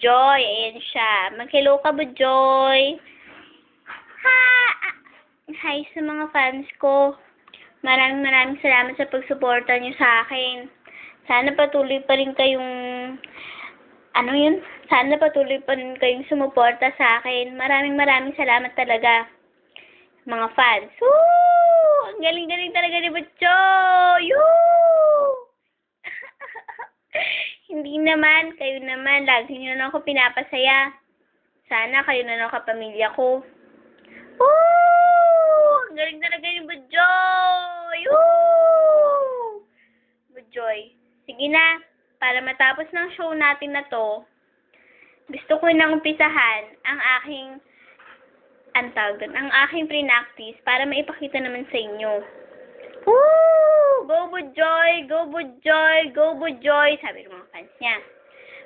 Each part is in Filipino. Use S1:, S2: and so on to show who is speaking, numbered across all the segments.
S1: Bujoy. Ayan siya. Mag-hello ka, Bujoy. Hi sa mga fans ko. Maraming salamat sa pagsuporta niyo sa akin. Sana patuloy pa rin kayong Sana patuloy pa rin kayong sumuporta sa akin. Maraming salamat talaga, mga fans. Woo! Ang galing-galing talaga ni Bujoy! Woo! Hindi naman, kayo naman. Lagi niyo na ako pinapasaya. Sana kayo na lang kapamilya ko. Woo! Ang galing talaga ni Bujoy! Woo! Bujoy. Sige na, para matapos ng show natin na to, gusto ko nang umpisahan ang aking pre-practice para maipakita naman sa inyo. Woo! Go Bujoy! Go Bujoy! Go Bujoy! Sabi ng mga fans niya.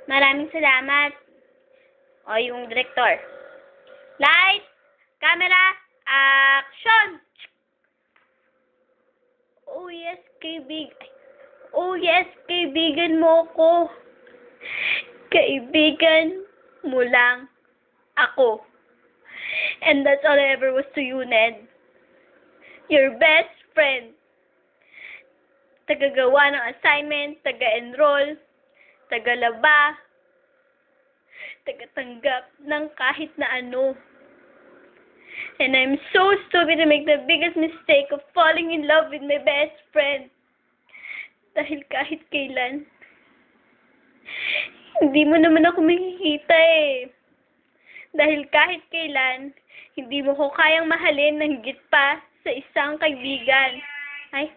S1: Maraming salamat. O, yung director. Light! Camera! Action! Oh yes, kaibigan mo ko. Kaibigan mo lang ako. And that's all I ever was to you, Ned. Your best friend. Tagagawa ng assignment, taga-enroll, tagalaba, tagatanggap ng kahit na ano. And I'm so stupid to make the biggest mistake of falling in love with my best friend. Dahil kahit kailan, hindi mo naman ako makikita eh. Dahil kahit kailan, hindi mo ko kayang mahalin ng higit pa sa isang kaibigan. Ay,